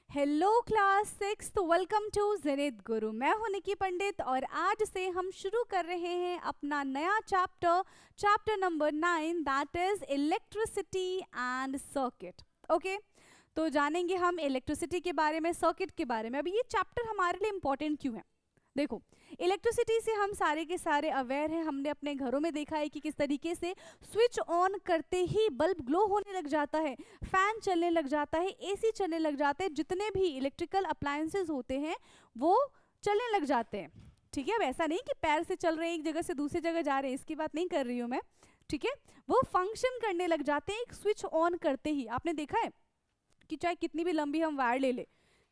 Hello class 6, welcome to Zenith Guru. मैं हूं निकी पंडित और आज से हम शुरू कर रहे हैं अपना नया chapter number 9, that is electricity and circuit. Okay, तो जानेंगे हम इलेक्ट्रिसिटी के बारे में, सर्किट के बारे में। अभी ये चैप्टर हमारे लिए इंपॉर्टेंट क्यों है? देखो, इलेक्ट्रिसिटी से हम सारे के सारे अवेयर हैं। हमने अपने घरों में देखा है कि किस तरीके से स्विच ऑन करते ही बल्ब ग्लो होने लग जाता है, फैन चलने लग जाता है, एसी चलने लग जाते हैं, जितने भी इलेक्ट्रिकल अप्लायंसेस होते हैं वो चलने लग जाते हैं। ठीक है, अब ऐसा नहीं कि पैर से चल रहे हैं, एक जगह से दूसरी जगह जा रहे हैं, इसकी बात नहीं कर रही हूँ मैं। ठीक है, वो फंक्शन करने लग जाते हैं एक स्विच ऑन करते ही। आपने देखा है कि चाहे कितनी भी लंबी हम वायर ले ले,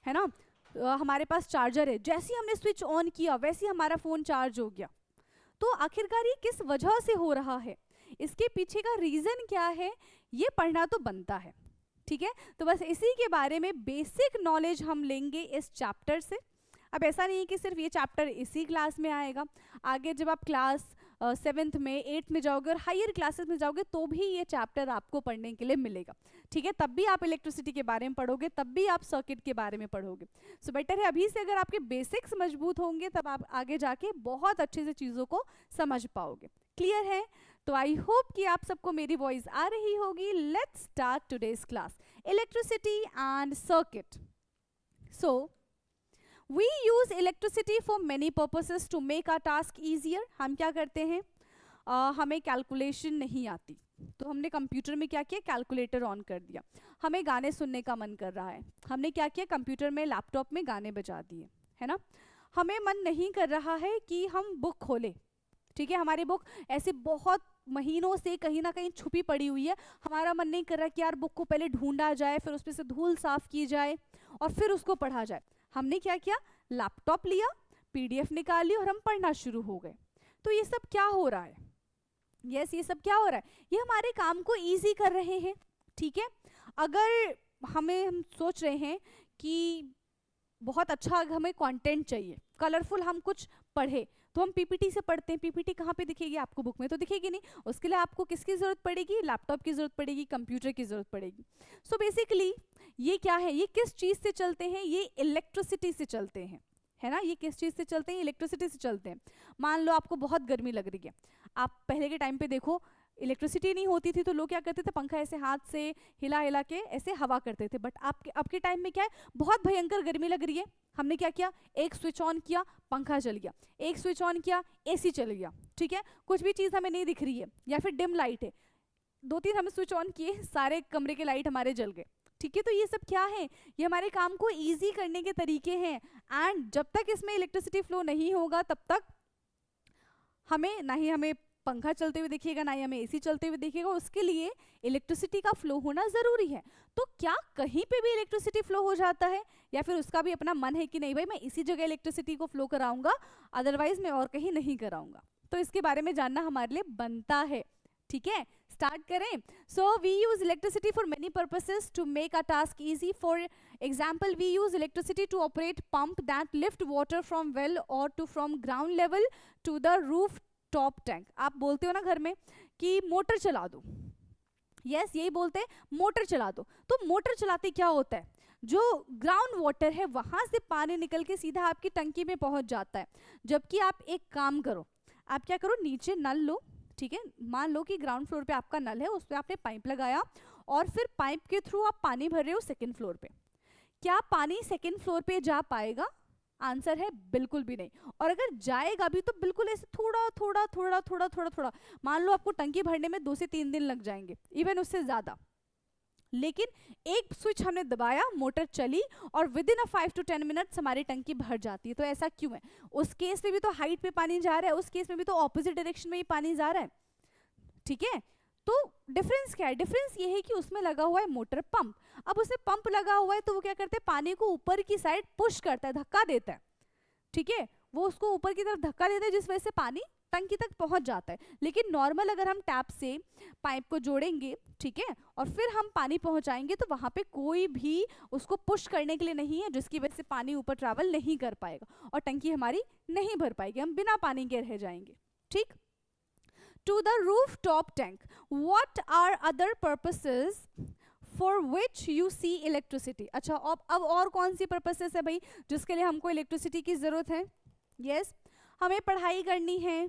है ना, हमारे पास चार्जर है, जैसे ही हमने स्विच ऑन किया वैसे ही हमारा फ़ोन चार्ज हो गया। तो आखिरकार ये किस वजह से हो रहा है, इसके पीछे का रीज़न क्या है, ये पढ़ना तो बनता है। ठीक है, तो बस इसी के बारे में बेसिक नॉलेज हम लेंगे इस चैप्टर से। अब ऐसा नहीं है कि सिर्फ ये चैप्टर इसी क्लास में आएगा, आगे जब आप क्लास 7th में 8th में जाओगे और हायर क्लासेस में जाओगे तो भी ये चैप्टर आपको पढ़ने के लिए मिलेगा। ठीक है, तब भी आप इलेक्ट्रिसिटी के बारे में पढ़ोगे, तब भी आप सर्किट के बारे में पढ़ोगे। सो बेटर है अभी से अगर आपके बेसिक्स मजबूत होंगे तब आप आगे जाके बहुत अच्छे से चीज़ों को समझ पाओगे। क्लियर है? तो आई होप कि आप सबको मेरी वॉइस आ रही होगी। Let's start today's class, electricity and circuit. So We use electricity for many purposes to make our task easier. हम क्या करते हैं, हमें कैलकुलेशन नहीं आती तो हमने कंप्यूटर में क्या किया, कैलकुलेटर ऑन कर दिया। हमें गाने सुनने का मन कर रहा है, हमने क्या किया, कंप्यूटर में लैपटॉप में गाने बजा दिए, है ना। हमें मन नहीं कर रहा है कि हम बुक खोलें, ठीक है, हमारी बुक ऐसे बहुत महीनों से कहीं ना कहीं छुपी पड़ी हुई है, हमारा मन नहीं कर रहा कि यार बुक को पहले ढूंढा जाए, फिर उस पर से धूल साफ की जाए और फिर उसको पढ़ा जाए। हमने क्या किया, लैपटॉप लिया, पीडीएफ निकाली और हम पढ़ना शुरू हो गए। तो ये सब क्या हो रहा है? ये सब क्या हो रहा है, ये हमारे काम को इजी कर रहे हैं। ठीक है, अगर हम सोच रहे हैं कि बहुत अच्छा हमें कंटेंट चाहिए, कलरफुल हम कुछ पढ़े, तो हम पीपीटी से पढ़ते हैं। पीपीटी कहाँ पे दिखेगी आपको, बुक में तो दिखेगी नहीं। उसके लिए आपको किसकी ज़रूरत पड़ेगी, लैपटॉप की ज़रूरत पड़ेगी, कंप्यूटर की ज़रूरत पड़ेगी। सो बेसिकली ये क्या है, ये किस चीज़ से चलते हैं, ये इलेक्ट्रिसिटी से चलते हैं, है ना। ये किस चीज़ से चलते हैं, इलेक्ट्रिसिटी से चलते हैं। मान लो आपको बहुत गर्मी लग रही है, आप पहले के टाइम पे देखो इलेक्ट्रिसिटी नहीं होती थी तो लोग क्या करते थे, पंखा ऐसे हाथ से हिला हिला के ऐसे हवा करते थे। बट अब के टाइम में क्या है, बहुत भयंकर गर्मी लग रही है, हमने क्या किया, एक स्विच ऑन किया, पंखा चल गया, एक स्विच ऑन किया, एसी चल गया। ठीक है, कुछ भी चीज़ हमें नहीं दिख रही है या फिर डिम लाइट है, 2-3 हमने स्विच ऑन किए, सारे कमरे के लाइट हमारे जल गए। ठीक है, तो ये सब क्या है, ये हमारे काम को इजी करने के तरीके हैं। एंड जब तक इसमें इलेक्ट्रिसिटी फ्लो नहीं होगा तब तक हमें ना ही हमें पंखा चलते हुए दिखेगा, ना ही हमें एसी चलते हुए दिखेगा। उसके लिए इलेक्ट्रिसिटी का फ्लो होना ज़रूरी है। तो क्या कहीं पे भी इलेक्ट्रिसिटी फ्लो हो जाता है, या फिर उसका भी अपना मन है कि नहीं भाई मैं इसी जगह इलेक्ट्रिसिटी को फ्लो कराऊंगा, अदरवाइज मैं और कहीं नहीं कराऊंगा? तो इसके बारे में जानना हमारे लिए बनता है। ठीक है, स्टार्ट करें। So we use electricity for many purposes to make a task easy. For example, we use electricity to operate pump that lift water from well और to from ground level to the roof top tank. आप बोलते हो ना घर में कि motor चला दो, यस यही बोलते हैं, मोटर चला दो। तो मोटर चलाते क्या होता है, जो ग्राउंड वाटर है वहां से पानी निकल के सीधा आपकी टंकी में पहुंच जाता है। जबकि आप एक काम करो, आप क्या करो, नीचे नल लो। ठीक है, मान लो कि ग्राउंड फ्लोर पे आपका नल है, उस पर आपने पाइप लगाया और फिर पाइप के थ्रू आप पानी भर रहे हो सेकेंड फ्लोर पे। क्या पानी सेकेंड फ्लोर पे जा पाएगा? आंसर है बिल्कुल भी नहीं। और अगर जाएगा भी तो बिल्कुल ऐसे थोड़ा थोड़ा थोड़ा थोड़ा थोड़ा थोड़ा। मान लो आपको टंकी भरने में 2 से 3 दिन लग जाएंगे, इवन उससे ज़्यादा। लेकिन एक स्विच हमने दबाया, मोटर चली और विद इन 5 to 10 मिनट्स हमारी टंकी भर जाती है। तो ऐसा क्यों है? उस केस में भी तो हाइट पे पानी जा रहा है, उस केस में भी तो ऑपोजिट डायरेक्शन में ही पानी जा रहा है। ठीक है, तो डिफरेंस क्या है? डिफरेंस ये है कि उसमें लगा हुआ है मोटर पंप। अब उसमें पंप लगा हुआ है तो वो क्या करते हैं, पानी को ऊपर की साइड पुश करता है, धक्का देता है। ठीक है, वो उसको ऊपर की तरफ धक्का देता है जिस वजह से पानी टंकी तक पहुंच जाता है। लेकिन नॉर्मल अगर हम टैप से पाइप को जोड़ेंगे, ठीक है, और फिर हम पानी पहुंचाएंगे तो वहां पे कोई भी उसको पुश करने के लिए नहीं है, जिसकी वजह से पानी ऊपर ट्रैवल नहीं कर पाएगा और टंकी हमारी नहीं भर पाएगी, हम बिना पानी के रह जाएंगे। ठीक, to the rooftop tank. What are other purposes for which you see electricity. अच्छा, अब और कौन सी पर्पसेस है भाई जिसके लिए हमको इलेक्ट्रिसिटी की ज़रूरत है? यस, हमें पढ़ाई करनी है,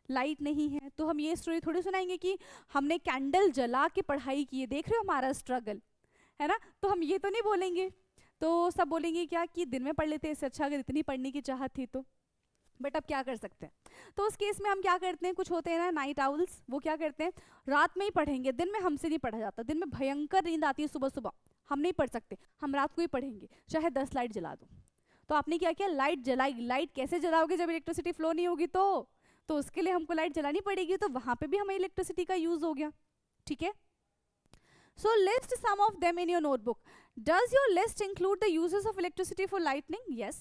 लाइट नहीं है तो हम ये स्टोरी थोड़ी सुनाएंगे कि हमने कैंडल जला के पढ़ाई की है, देख रहे हो हमारा स्ट्रगल है ना, तो हम ये तो नहीं बोलेंगे। तो सब बोलेंगे क्या कि दिन में पढ़ लेते, इससे अच्छा अगर इतनी पढ़ने की चाहत थी तो। बट अब क्या कर सकते हैं, तो उस केस में हम क्या करते हैं, कुछ होते हैं ना नाइट आउल्स, वो क्या करते हैं रात में ही पढ़ेंगे, दिन में हमसे नहीं पढ़ा जाता, दिन में भयंकर नींद आती है सुबह सुबह, हम नहीं पढ़ सकते, हम रात को ही पढ़ेंगे चाहे 10 लाइट जला दो। तो आपने क्या किया, लाइट जलाई। लाइट कैसे जलाओगे जब इलेक्ट्रिसिटी फ्लो नहीं होगी, तो उसके लिए हमको लाइट जलानी पड़ेगी, तो वहां पे भी हमें इलेक्ट्रिसिटी का यूज हो गया। ठीक है, so list some of them in your notebook. Does your list include the uses of electricity for lightning? Yes,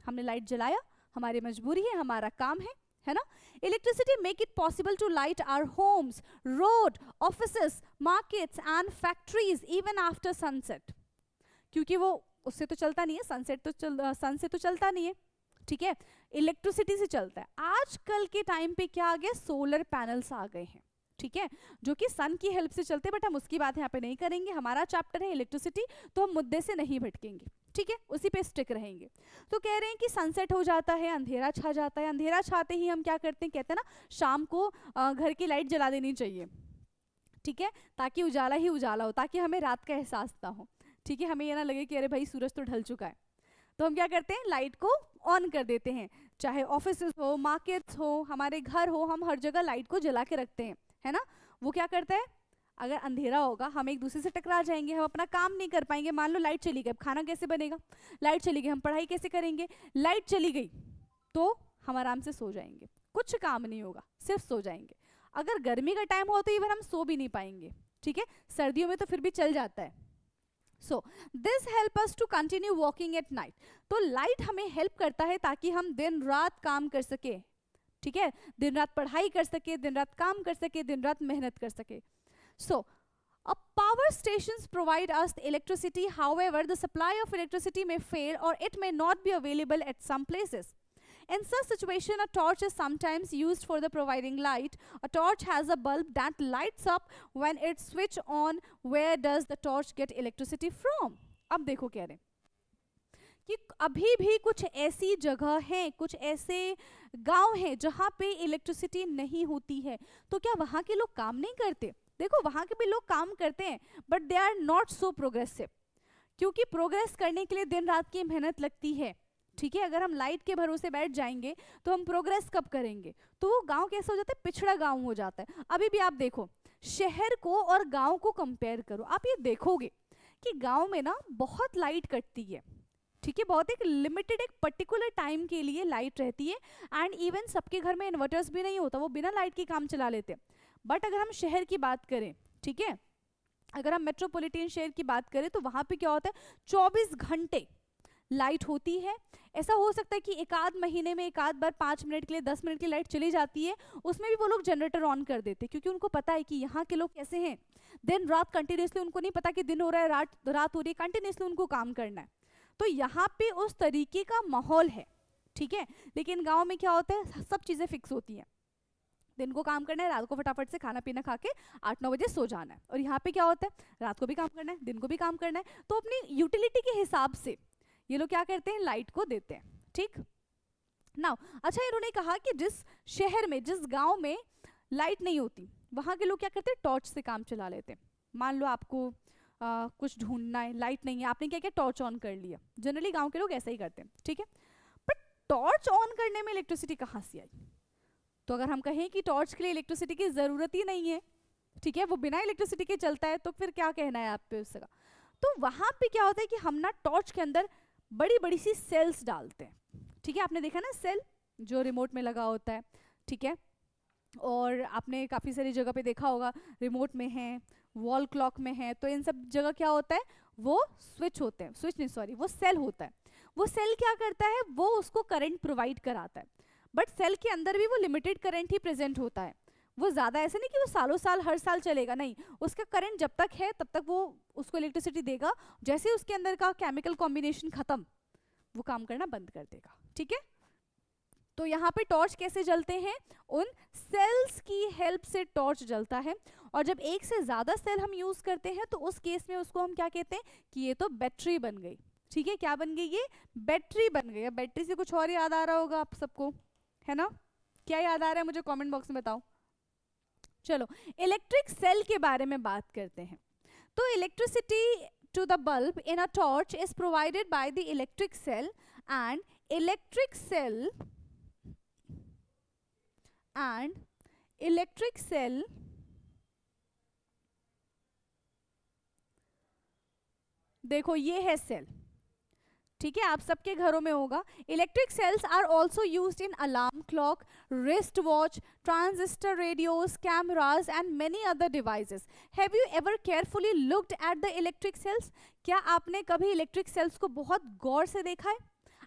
हमने लाइट जलाया, हमारी मजबूरी है, हमारा काम है ना। Electricity make it possible to light our homes, road, offices, markets and factories even after sunset. क्योंकि वो उससे तो चलता नहीं है, सन से तो चलता नहीं है, ठीक है, इलेक्ट्रिसिटी से चलता है। आजकल के टाइम पे क्या आ गया, सोलर पैनल्स आ गए हैं, ठीक है, जो कि सन की हेल्प से चलते हैं, बट हम उसकी बात यहाँ पे नहीं करेंगे, हमारा चैप्टर है इलेक्ट्रिसिटी, तो हम मुद्दे से नहीं भटकेंगे, ठीक है, उसी पे स्टिक रहेंगे। तो कह रहे हैं कि सनसेट हो जाता है, अंधेरा छा जाता है, अंधेरा छाते ही हम क्या करते हैं, कहते हैं ना शाम को घर की लाइट जला देनी चाहिए, ठीक है, ताकि उजाला ही उजाला हो, ताकि हमें रात का एहसास ना हो, ठीक है, हमें ये ना लगे कि अरे भाई सूरज तो ढल चुका है। तो हम क्या करते हैं, लाइट को ऑन कर देते हैं, चाहे ऑफिस हो, मार्केट्स हो, हमारे घर हो, हम हर जगह लाइट को जला के रखते हैं, है ना। वो क्या करता है, अगर अंधेरा होगा हम एक दूसरे से टकरा जाएंगे, हम अपना काम नहीं कर पाएंगे। मान लो लाइट चली गई, अब खाना कैसे बनेगा, लाइट चली गई, हम पढ़ाई कैसे करेंगे, लाइट चली गई तो हम आराम से सो जाएंगे, कुछ काम नहीं होगा, सिर्फ सो जाएंगे। अगर गर्मी का टाइम हो तो इवन हम सो भी नहीं पाएंगे, ठीक है, सर्दियों में तो फिर भी चल जाता है। So this help us to continue walking at night. तो लाइट हमें हेल्प करता है ताकि हम दिन रात काम कर सके, ठीक है, दिन रात पढ़ाई कर सके, दिन रात काम कर सके, दिन रात मेहनत कर सके। सो power stations provide us the electricity, however the supply of electricity may fail or it may not be available at some places. In such situation, a torch is sometimes used for the providing light. A torch has a bulb that lights up when it's switched on. Where does the torch get electricity from? अब देखो कह रहे कि अभी भी कुछ ऐसी जगह हैं, कुछ ऐसे गांव हैं जहाँ पे इलेक्ट्रिसिटी नहीं होती है, तो क्या वहाँ के लोग काम नहीं करते? देखो वहाँ के भी लोग काम करते हैं, but they are not so progressive, क्योंकि प्रोग्रेस करने के लिए दिन रात की मेहनत लगती है, ठीक है। अगर हम लाइट के भरोसे बैठ जाएंगे तो हम प्रोग्रेस कब करेंगे? तो वो गांव कैसा हो जाता है, पिछड़ा गांव हो जाता है। अभी भी आप देखो, शहर को और गांव को कंपेयर करो, आप ये देखोगे कि गांव में ना बहुत लाइट कटती है, ठीक है, बहुत एक लिमिटेड एक पर्टिकुलर टाइम के लिए लाइट रहती है, एंड इवन सबके घर में इन्वर्टर्स भी नहीं होता, वो बिना लाइट के काम चला लेते। बट अगर हम शहर की बात करें, ठीक है, अगर हम मेट्रोपॉलिटन शहर की बात करें तो वहाँ पे क्या होता है, 24 घंटे लाइट होती है। ऐसा हो सकता है कि एक आध महीने में एक आध बार 5 मिनट के लिए 10 मिनट की लाइट चली जाती है, उसमें भी वो लोग जनरेटर ऑन कर देते हैं, क्योंकि उनको पता है कि यहाँ के लोग कैसे हैं, दिन रात कंटिन्यूसली, उनको नहीं पता कि दिन हो रहा है रात हो रही है, कंटिन्यूसली उनको काम करना है। तो यहाँ पे उस तरीके का माहौल है, ठीक है। लेकिन गाँव में क्या होता है, सब चीज़ें फिक्स होती हैं, दिन को काम करना है, रात को फटाफट से खाना पीना खा के 8-9 बजे सो जाना है। और यहाँ पे क्या होता है, रात को भी काम करना है, दिन को भी काम करना है, तो अपनी यूटिलिटी के हिसाब से ये लोग क्या करते हैं, लाइट को देते हैं, ठीक नाउ। अच्छा, इन्होंने कहा कि जिस शहर में, जिस गांव में लाइट नहीं होती, वहाँ के लोग क्या करते हैं, टॉर्च से काम चला लेते हैं। मान लो आपको कुछ ढूंढना है, लाइट नहीं है, आपने क्या किया, टॉर्च ऑन कर लिया। जनरली गाँव के लोग ऐसा ही करते हैं, ठीक है। बट टॉर्च ऑन करने में इलेक्ट्रिसिटी कहाँ से आई? तो अगर हम कहें कि टॉर्च के लिए इलेक्ट्रिसिटी की ज़रूरत ही नहीं है, ठीक है, वो बिना इलेक्ट्रिसिटी के चलता है, तो फिर क्या कहना है आप पे उसका? तो वहाँ पे क्या होता है कि हम ना टॉर्च के अंदर बड़ी बड़ी सी सेल्स डालते हैं, ठीक है, आपने देखा ना सेल जो रिमोट में लगा होता है, ठीक है, और आपने काफ़ी सारी जगह पे देखा होगा, रिमोट में है, वॉल क्लॉक में है, तो इन सब जगह क्या होता है, वो स्विच होते हैं, स्विच नहीं सॉरी, वो सेल होता है। वो सेल क्या करता है, वो उसको करंट प्रोवाइड कराता है, बट सेल के अंदर भी वो लिमिटेड करंट ही प्रेजेंट होता है, वो ज़्यादा ऐसे नहीं कि वो सालों साल हर साल चलेगा, नहीं, उसका करंट जब तक है तब तक वो उसको इलेक्ट्रिसिटी देगा, जैसे ही उसके अंदर का केमिकल कॉम्बिनेशन खत्म, वो काम करना बंद कर देगा, ठीक है। तो यहाँ पे टॉर्च कैसे जलते हैं, उन सेल्स की हेल्प से टॉर्च जलता है। और जब एक से ज़्यादा सेल हम यूज़ करते हैं तो उस केस में उसको हम क्या कहते हैं कि ये तो बैटरी बन गई। ठीक है, क्या बन गई, ये बैटरी बन गई। अब बैटरी से कुछ और याद आ रहा होगा आप सबको, है ना, क्या याद आ रहा है मुझे कमेंट बॉक्स में बताओ। चलो इलेक्ट्रिक सेल के बारे में बात करते हैं। तो electricity to the bulb in a torch is provided by the electric cell and electric cell देखो ये है सेल, ठीक है, आप सबके घरों में होगा। Electric cells are also used in alarm clock, wrist watch, transistor radios, cameras and many other devices. Have you ever carefully looked at the electric cells? क्या आपने कभी इलेक्ट्रिक सेल्स को बहुत गौर से देखा है?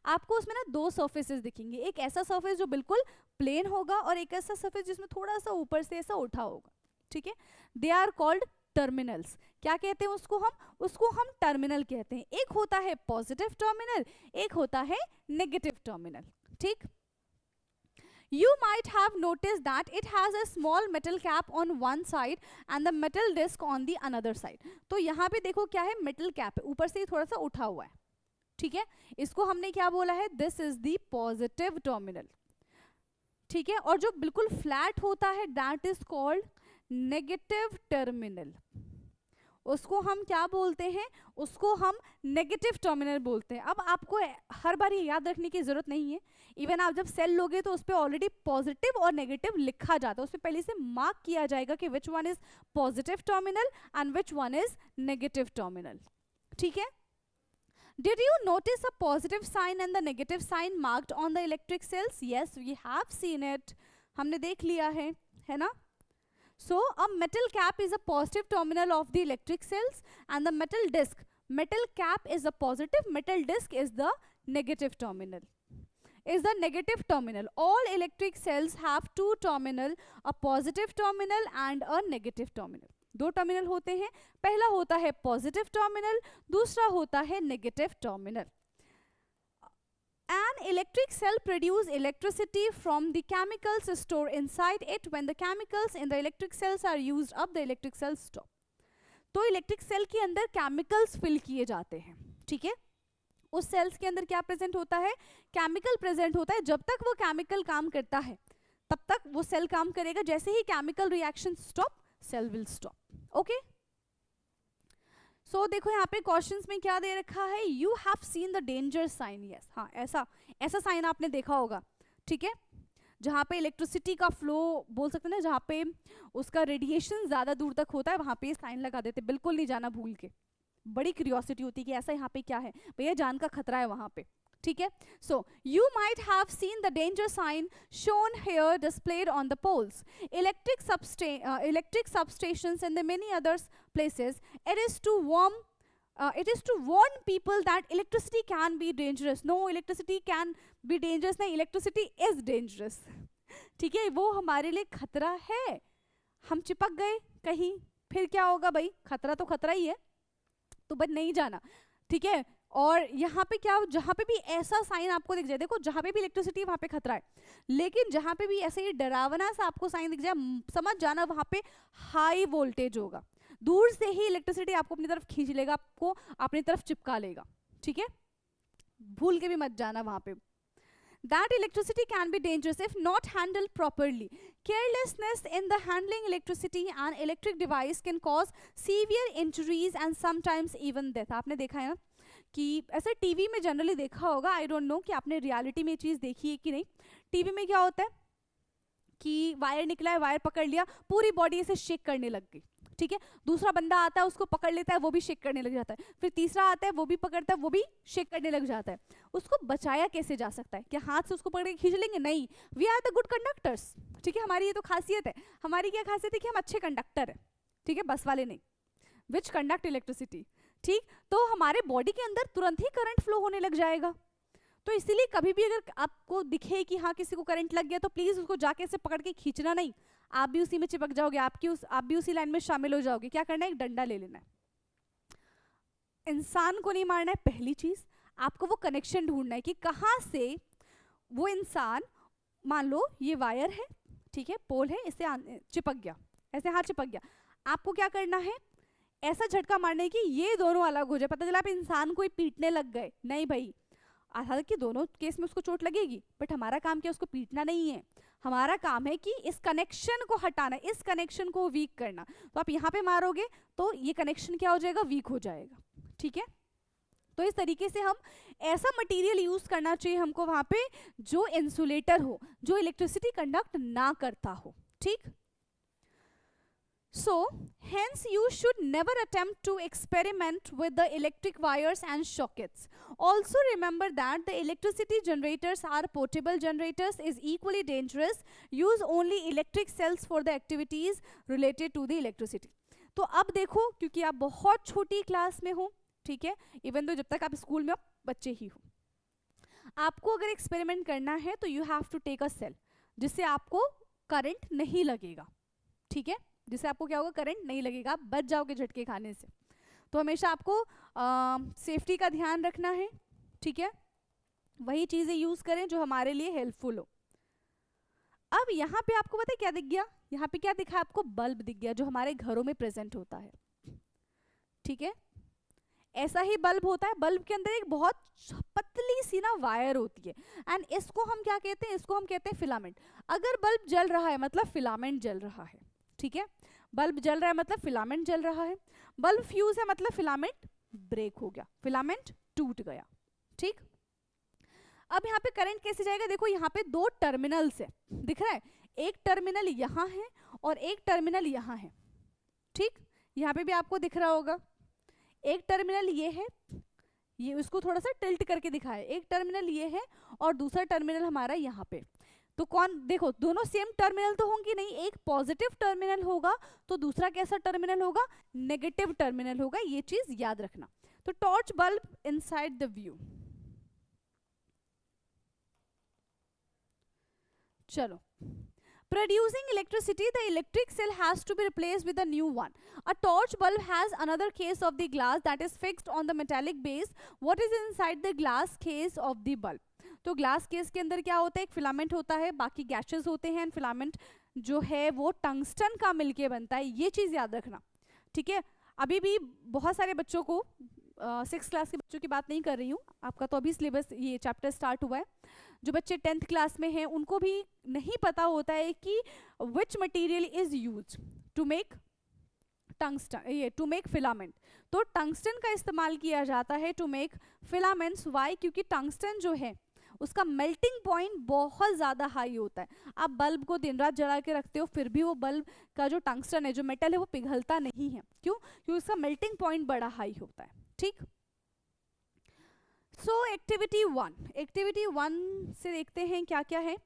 आपको उसमें ना दो सर्फेसेस दिखेंगे, एक ऐसा सर्फेस जो बिल्कुल प्लेन होगा और एक ऐसा सर्फेस जिसमें थोड़ा सा ऊपर से ऐसा उठा होगा। ठीक है, दे आर कॉल्ड टर्मिनल्स। क्या कहते हैं उसको हम टर्मिनल कहते हैं। एक होता है पॉजिटिव टर्मिनल, एक होता है नेगेटिव टर्मिनल। ठीक, you might have noticed that it has a small metal cap on one side and the metal disc on the another side। तो यहाँ पे देखो क्या है, मेटल कैप है, ऊपर से ही थोड़ा सा उठा हुआ है। ठीक है, इसको हमने क्या बोला है, this is the positive terminal. ठीक है, और जो बिल्कुल फ्लैट होता है that is called negative terminal. उसको हम क्या बोलते हैं, उसको हम नेगेटिव टर्मिनल बोलते हैं। अब आपको हर बार ये याद रखने की जरूरत नहीं है, इवन आप जब सेल लोगे तो उस पर ऑलरेडी पॉजिटिव और नेगेटिव लिखा जाता है, उस पर पहले से मार्क किया जाएगा कि which one is positive terminal and which one is negative terminal. ठीक है, did you notice a positive sign and the negative sign marked on the electric cells? Yes, we have seen it, हमने देख लिया है ना। So a metal cap is a positive terminal of the electric cells and the metal cap is a positive, metal disc is the negative terminal. All electric cells have two terminal, a positive terminal and a negative terminal। दो terminal होते हैं, पहला होता है positive terminal, दूसरा होता है negative terminal. An electric cell produces electricity from the chemicals stored inside it. When the chemicals in the electric cells are used up, the electric cells stop। तो इलेक्ट्रिक सेल के अंदर chemicals fill किए जाते हैं। ठीक है, उस sales के अंदर क्या प्रेजेंट होता है, केमिकल प्रेजेंट होता है। जब तक वो केमिकल काम करता है तब तक वो सेल काम करेगा, जैसे ही chemical reaction stop, cell will stop. Okay, so देखो यहाँ पे क्वेश्चंस में क्या दे रखा है, you have seen the danger sign. Yes, हाँ, ऐसा साइन आपने देखा होगा। ठीक है, जहाँ पे इलेक्ट्रिसिटी का फ्लो बोल सकते हैं ना, जहाँ पे उसका रेडिएशन ज़्यादा दूर तक होता है, वहाँ पे साइन लगा देते, बिल्कुल नहीं जाना भूल के। बड़ी क्यूरियोसिटी होती है कि ऐसा यहाँ पे क्या है, भैया जान का खतरा है वहाँ पे। ठीक है, so you might have seen the danger sign shown here displayed on the poles, electric substations and the many others places। It is to warn people that electricity can be dangerous। No, electricity can be dangerous नहीं, electricity is dangerous। ठीक है, वो हमारे लिए खतरा है। हम चिपक गए कहीं, फिर क्या होगा भाई, खतरा तो खतरा ही है, तो बस नहीं जाना। ठीक है, और यहाँ पे क्या, जहाँ पे भी ऐसा साइन आपको दिख जाए, देखो जहाँ पे भी इलेक्ट्रिसिटी वहाँ पे खतरा है, लेकिन जहाँ पे भी ऐसे ही डरावना सा आपको साइन दिख जाए, समझ जाना वहाँ पे हाई वोल्टेज होगा। दूर से ही इलेक्ट्रिसिटी आपको अपनी तरफ खींच लेगा, आपको अपनी तरफ चिपका लेगा। ठीक है, भूल के भी मत जाना वहाँ पे। That electricity can be dangerous if not handled properly. Carelessness in the handling electricity and electric device can cause severe injuries and sometimes even death। आपने देखा है ना कि ऐसे टीवी में जनरली देखा होगा, आई डोंट नो कि आपने रियलिटी में चीज़ देखी है कि नहीं। टीवी में क्या होता है कि वायर निकला है, वायर पकड़ लिया, पूरी बॉडी ऐसे शेक करने लग गई। ठीक है, दूसरा बंदा आता है, उसको पकड़ लेता है, वो भी शेक करने लग जाता है, फिर तीसरा आता है, वो भी पकड़ता है, वो भी शेक करने लग जाता है। उसको बचाया कैसे जा सकता है, क्या हाथ से उसको पकड़ के खींच लेंगे? नहीं, we are the good conductors. ठीक है, हमारी ये तो खासियत है। हमारी क्या खासियत है कि हम अच्छे कंडक्टर हैं। ठीक है, बस वाले नहीं, विच कंडक्ट इलेक्ट्रिसिटी। ठीक, तो हमारे बॉडी के अंदर तुरंत ही करंट फ्लो होने लग जाएगा। तो इसीलिए कभी भी अगर आपको दिखे कि हाँ किसी को करंट लग गया, तो प्लीज उसको जाके से पकड़ के खींचना नहीं, आप भी उसी में चिपक जाओगे, आप भी उसी लाइन में शामिल हो जाओगे। क्या करना है, एक डंडा ले लेना है, इंसान को नहीं मारना है। पहली चीज, आपको वो कनेक्शन ढूंढना है कि कहाँ से वो इंसान मान लो ये वायर है, ठीक है, पोल है, इससे चिपक गया, ऐसे हाथ चिपक गया, आपको क्या करना है, ऐसा झटका मारने की ये दोनों अलग हो जाए। पता चला आप इंसान को ही पीटने लग गए, नहीं भाई, हालांकि दोनों केस में उसको चोट लगेगी, बट हमारा काम क्या, उसको पीटना नहीं है, हमारा काम है कि इस कनेक्शन को हटाना, इस कनेक्शन को वीक करना। तो आप यहाँ पे मारोगे तो ये कनेक्शन क्या हो जाएगा, वीक हो जाएगा, ठीक है। तो इस तरीके से हम ऐसा मटेरियल यूज करना चाहिए हमको वहां पे जो इंसुलेटर हो, जो इलेक्ट्रिसिटी कंडक्ट ना करता हो, ठीक। So, hence you should never attempt to experiment with the electric wires and sockets. Also remember that the electricity generators are portable generators is equally dangerous. Use only electric cells for the activities related to the electricity. तो अब देखो, क्योंकि आप बहुत छोटी class में हो, ठीक है, इवन तो जब तक आप स्कूल में हो बच्चे ही हो, आपको अगर एक्सपेरिमेंट करना है तो you have to take a cell जिससे आपको करंट नहीं लगेगा, ठीक है, जिससे आपको क्या होगा, करंट नहीं लगेगा, आप बच जाओगे झटके खाने से। तो हमेशा आपको सेफ्टी का ध्यान रखना है, ठीक है, वही चीजें यूज करें जो हमारे लिए हेल्पफुल हो। अब यहाँ पे आपको पता है क्या दिख गया, यहाँ पे क्या दिखा आपको, बल्ब दिख गया जो हमारे घरों में प्रेजेंट होता है, ठीक है, ऐसा ही बल्ब होता है। बल्ब के अंदर एक बहुत पतली सी ना वायर होती है, एंड इसको हम क्या कहते हैं, इसको हम कहते हैं फिलामेंट। अगर बल्ब जल रहा है मतलब फिलामेंट जल रहा है, ठीक है, बल्ब जल रहा है मतलब फिलामेंट जल रहा है, बल्ब फ्यूज है मतलब फिलामेंट ब्रेक हो गया, फिलामेंट टूट गया, ठीक। अब यहाँ पे करंट कैसे जाएगा, देखो यहाँ पे दो टर्मिनल्स है, दिख रहा है, एक टर्मिनल यहाँ है और एक टर्मिनल यहाँ है, ठीक, यहाँ पे भी आपको दिख रहा होगा, एक टर्मिनल ये है, ये उसको थोड़ा सा टिल्ट करके दिखाया, एक टर्मिनल ये है और दूसरा टर्मिनल हमारा यहाँ पे। तो कौन, देखो दोनों सेम टर्मिनल तो होंगे नहीं, एक पॉजिटिव टर्मिनल होगा तो दूसरा कैसा टर्मिनल होगा, नेगेटिव टर्मिनल होगा, ये चीज याद रखना। तो torch bulb inside the view, चलो, producing electricity, the electric cell has to be replaced with a new one. A torch bulb has another case of the glass that is fixed on the metallic base. What is inside the glass case of the bulb? तो glass case के अंदर क्या होता है, एक filament होता है, बाकी गैसेस होते हैं, फिलामेंट जो है वो टंगस्टन का मिलके बनता है, ये चीज याद रखना, ठीक है। अभी भी बहुत सारे बच्चों को, 6th क्लास के बच्चों की बात नहीं कर रही हूँ, आपका तो अभी सिलेबस ये चैप्टर स्टार्ट हुआ है, जो बच्चे 10th क्लास में हैं उनको भी नहीं पता होता है कि which material is use to make tungsten, ये टू मेक फिलामेंट। तो टंगस्टन का इस्तेमाल किया जाता है टू मेक फिलामेंट्स। वाई, क्योंकि टंगस्टन जो है उसका मेल्टिंग पॉइंट बहुत ज़्यादा हाई होता है। आप बल्ब को दिन रात जला के रखते हो फिर भी वो बल्ब का जो टंगस्टन है, जो मेटल है, वो पिघलता नहीं है, क्यों, क्योंकि उसका मेल्टिंग पॉइंट बड़ा हाई होता है, ठीक। सो एक्टिविटी 1 से देखते हैं क्या क्या है।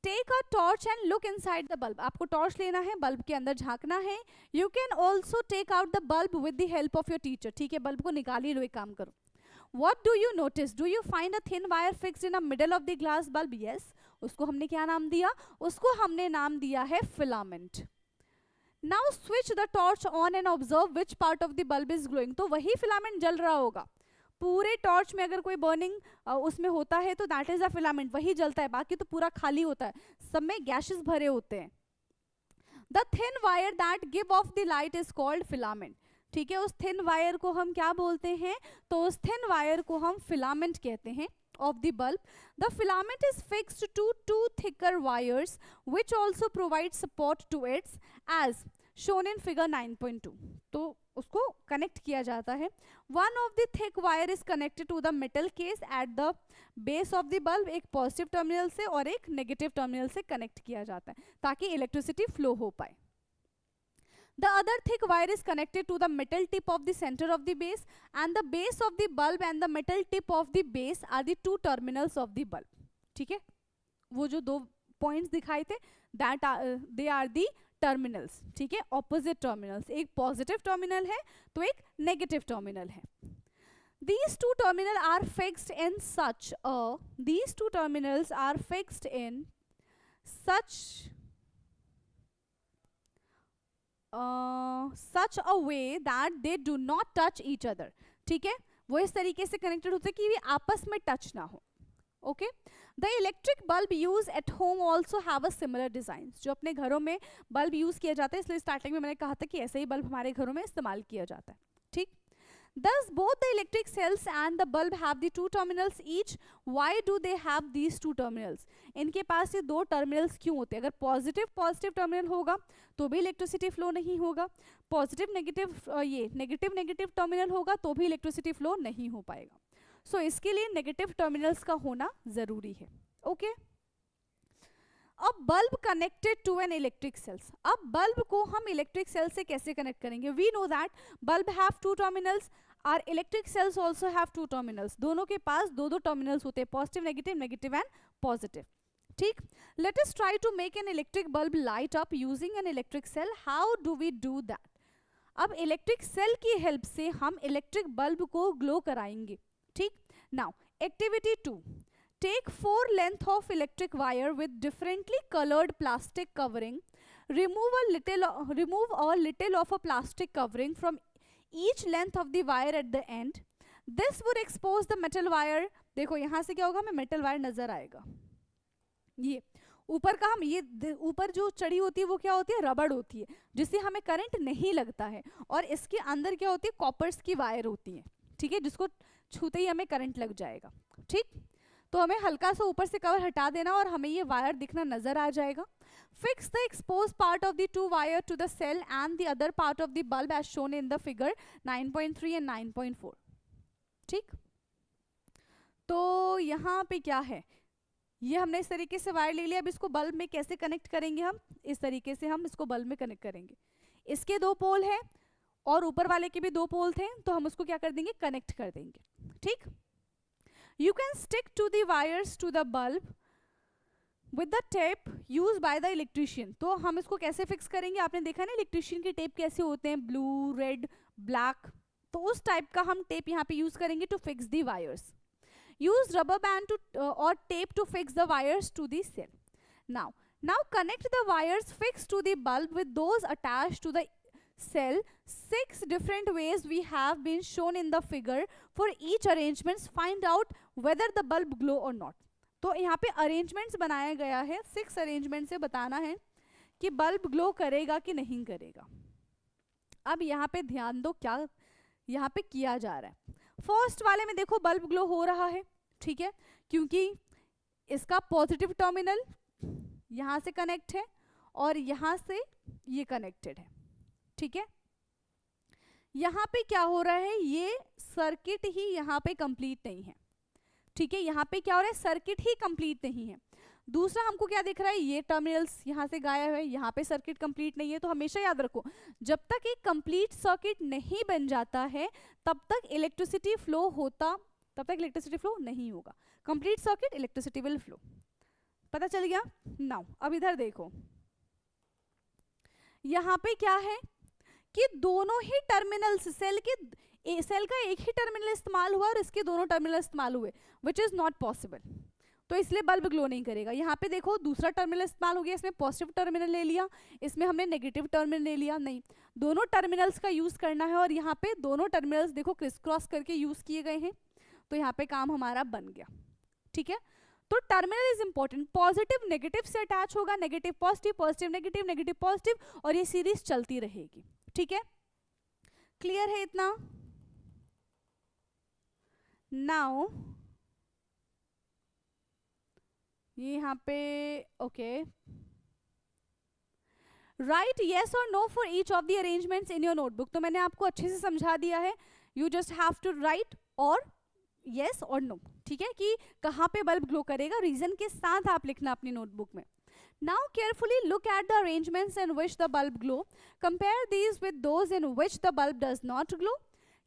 Take a torch and look inside the bulb, आपको टॉर्च लेना है, बल्ब के अंदर झांकना है। You can also take out the bulb with the help of your teacher, ठीक है, बल्ब को निकाल ही लो, एक काम करो। What do you notice? Do you find a thin wire fixed in the middle of the glass bulb? Yes. उसको हमने क्या नाम दिया, उसको हमने नाम दिया है filament. Now switch the torch on and observe which part of the bulb is glowing. तो वही filament जल रहा होगा, पूरे टॉर्च में अगर कोई बर्निंग उसमें होता है तो दैट इज अ फिलामेंट, वही जलता है, बाकी तो पूरा खाली होता है, सब में गैसेस भरे होते हैं। The thin wire that give of the light is called filament, ठीक है, उस थिन वायर को हम क्या बोलते हैं, तो उस थिन वायर को हम फिलामेंट कहते हैं of the bulb. The filament is fixed to two thicker wires which also provide support to it as shown in figure 9.2. तो उसको कनेक्ट किया जाता है। One of the thick wire is connected to the metal case at the base of the bulb. एक positive terminal से और एक negative terminal से कनेक्ट किया जाता है ताकि इलेक्ट्रिसिटी फ्लो हो पाए। The other thick wire is connected to the metal tip of the center of the base, and the base of the bulb and the metal tip of the base are the two terminals of the bulb. ठीक है, वो जो दो points दिखाए थे that they are the terminals, ठीक है, opposite terminals, एक पॉजिटिव टर्मिनल है तो एक नेगेटिव टर्मिनल है। These two terminals are fixed in such such a way that they do not touch each other, ठीक है, वो इस तरीके से कनेक्टेड होते हैं कि ये आपस में टच ना हो, okay. The electric bulb use at home also have a similar design. जो अपने घरों में बल्ब यूज किया जाता है, इसलिए स्टार्टिंग में मैंने कहा था कि ऐसे ही बल्ब हमारे घरों में इस्तेमाल किया जाता है, ठीक। Thus both the electric cells and the bulb have the two terminals each. Why do they have these two terminals? इनके पास ये दो टर्मिनल्स क्यों होते हैं? अगर पॉजिटिव टर्मिनल होगा तो भी इलेक्ट्रिसिटी फ्लो नहीं होगा, पॉजिटिव नेगेटिव टर्मिनल होगा तो भी इलेक्ट्रिसिटी फ्लो नहीं हो पाएगा। सो इसके लिए नेगेटिव टर्मिनल्स का होना जरूरी है, ओके। अब bulb connected to an electric cells. अब बल्ब को हम इलेक्ट्रिक सेल से कैसे कनेक्ट करेंगे? We know that bulb have two terminals, are electric cells also have two terminals. दोनों के पास दो दो टर्मिनल्स होते हैं, पॉजिटिव नेगेटिव एंड पॉजिटिव, ठीक। Let us try to make an electric bulb light up using an electric cell. How do we do that? अब electric cell की हेल्प से हम इलेक्ट्रिक बल्ब को ग्लो कराएंगे, ठीक। Now activity 2, take 4 length of electric wire with differently colored plastic covering. Remove a little of a plastic covering from each length of the wire at the end. This would expose the metal wire. देखो यहाँ से क्या होगा, हमें metal wire नजर आएगा। ये ऊपर का हम ये ऊपर जो चढ़ी होती है वो क्या होती है? रबड़ होती है, जिससे हमें करंट नहीं लगता है। और इसके अंदर क्या होती है? कॉपर्स की वायर होती है, ठीक है, जिसको छूते ही हमें करंट लग जाएगा, ठीक। तो हमें हल्का सा ऊपर से कवर हटा देना और हमें ये वायर दिखना नजर आ जाएगा। Fix the expose part of the two wire to the cell and the other part of the bulb as shown in the figure 9.3 and 9.4, ठीक। तो यहाँ पे क्या है, ये हमने इस तरीके से वायर ले लिया। अब इसको बल्ब में कैसे कनेक्ट करेंगे? हम इस तरीके से हम इसको बल्ब में कनेक्ट करेंगे। इसके दो पोल हैं और ऊपर वाले के भी दो पोल थे, तो हम उसको क्या कर देंगे? कनेक्ट कर देंगे, ठीक। You can stick to the wires to the bulb with the tape used by the electrician. तो हम इसको कैसे फिक्स करेंगे? आपने देखा ना इलेक्ट्रिशियन के टेप कैसे होते हैं, ब्लू, रेड, ब्लैक। तो उस टाइप का हम टेप यहाँ पे यूज करेंगे to fix the wires. Use rubber band to और tape to fix the wires to the cell. now connect the wires fixed to the bulb with those attached to the cell. 6 different ways we have been shown in the figure. For each arrangements find out whether the bulb glow or not. तो यहाँ पे arrangements बनाया गया है, 6 arrangement से बताना है कि बल्ब ग्लो करेगा कि नहीं करेगा। अब यहाँ पे ध्यान दो क्या यहाँ पे किया जा रहा है। फर्स्ट वाले में देखो बल्ब ग्लो हो रहा है, ठीक है, क्योंकि इसका पॉजिटिव टर्मिनल यहाँ से कनेक्ट है और यहाँ से ये कनेक्टेड है, ठीक है। यहाँ पे क्या हो रहा है, ये सर्किट ही यहाँ पे कंप्लीट नहीं है, ठीक है। यहाँ पे क्या हो रहा है, सर्किट ही कंप्लीट नहीं है। दूसरा हमको क्या दिख रहा है, ये टर्मिनल्स यहाँ से गायब है, यहाँ पे सर्किट कंप्लीट नहीं है। तो हमेशा याद रखो, जब तक एक कंप्लीट सर्किट नहीं बन जाता है तब तक इलेक्ट्रिसिटी फ्लो नहीं होगा। Complete circuit electricity will flow. पता चल गया? नाउ अब इधर देखो, यहाँ पे क्या है कि दोनों ही टर्मिनल्स सेल का एक ही टर्मिनल इस्तेमाल हुआ और इसके दोनों टर्मिनल इस्तेमाल हुए, विच इज नॉट पॉसिबल। तो इसलिए बल्ब ग्लो नहीं करेगा। यहाँ पे देखो दूसरा टर्मिनल इस्तेमाल हो गया, इसमें पॉजिटिव टर्मिनल ले लिया, इसमें हमने नेगेटिव टर्मिनल ले लिया, नहीं, दोनों टर्मिनल्स का यूज करना है। और यहाँ पे दोनों टर्मिनल्स देखो क्रिस क्रॉस करके यूज किए गए हैं, तो यहाँ पे काम हमारा बन गया, ठीक है। तो terminal is important. Positive negative से अटैच होगा, negative positive, positive negative, negative positive, और ये सीरीज चलती रहेगी, ठीक है। क्लियर है इतना? नाउ ये यहाँ पे ओके, राइट येस और no for each of the arrangements in your notebook. तो मैंने आपको अच्छे से समझा दिया है, you just have to write और येस और नो, ठीक है, कि कहाँ पे बल्ब ग्लो करेगा, रीजन के साथ आप लिखना अपनी नोटबुक में। Now carefully look at the arrangements in which the bulb glow. Compare these with those in which the bulb does not glow.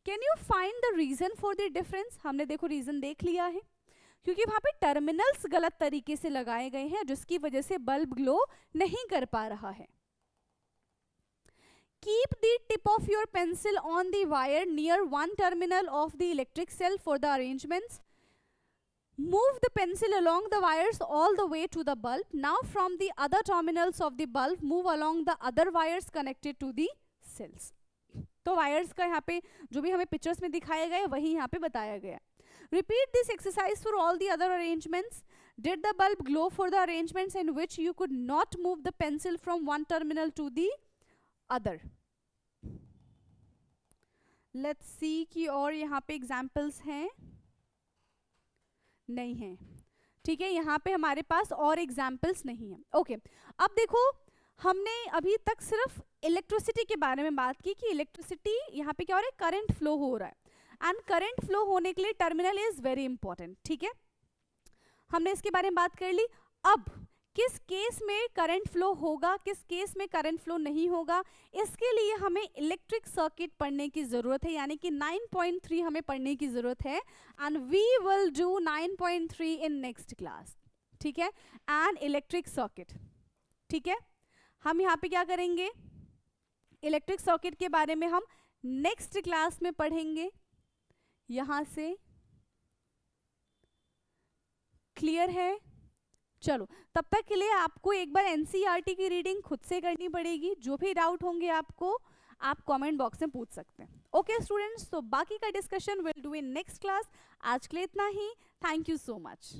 Can you find the reason for the difference? हमने देखो reason देख लिया है, क्योंकि वहाँ पे terminals गलत तरीके से लगाए गए हैं, जिसकी वजह से बल्ब ग्लो नहीं कर पा रहा है। Keep the tip of your pencil on the wire near one terminal of the electric cell for the arrangements. Move the pencil along the wires all the way to the bulb. Now from the other terminals of the bulb, move along the other wires connected to the cells. तो wires का यहाँ पे जो भी हमें pictures में दिखाया गया है वही यहाँ पे बताया गया है. Repeat this exercise for all the other arrangements. Did the bulb glow for the arrangements in which you could not move the pencil from one terminal to the other? Let's see कि और यहाँ पे examples हैं, नहीं हैं. ठीक है, यहाँ पे हमारे पास और एग्जाम्पल्स नहीं है. ओके, अब देखो हमने अभी तक सिर्फ इलेक्ट्रिसिटी के बारे में बात की कि इलेक्ट्रिसिटी यहाँ पे क्या हो रहा है, करंट फ्लो हो रहा है. एंड करंट फ्लो होने के लिए टर्मिनल इज वेरी इंपॉर्टेंट. ठीक है, हमने इसके बारे में बात कर ली. अब किस केस में करंट फ्लो होगा, किस केस में करंट फ्लो नहीं होगा, इसके लिए हमें इलेक्ट्रिक सर्किट पढ़ने की जरूरत है, यानी कि 9.3 हमें पढ़ने की जरूरत है. And we will do 9.3 in next class. ठीक है, एंड इलेक्ट्रिक सर्किट. ठीक है, हम यहाँ पे क्या करेंगे, इलेक्ट्रिक सर्किट के बारे में हम नेक्स्ट क्लास में पढ़ेंगे. यहां से क्लियर है? चलो, तब तक के लिए आपको एक बार एनसीईआरटी की रीडिंग खुद से करनी पड़ेगी. जो भी डाउट होंगे आपको, आप कमेंट बॉक्स में पूछ सकते हैं. ओके स्टूडेंट्स, तो बाकी का discussion will do in next class. आज के लिए इतना ही. Thank you so much.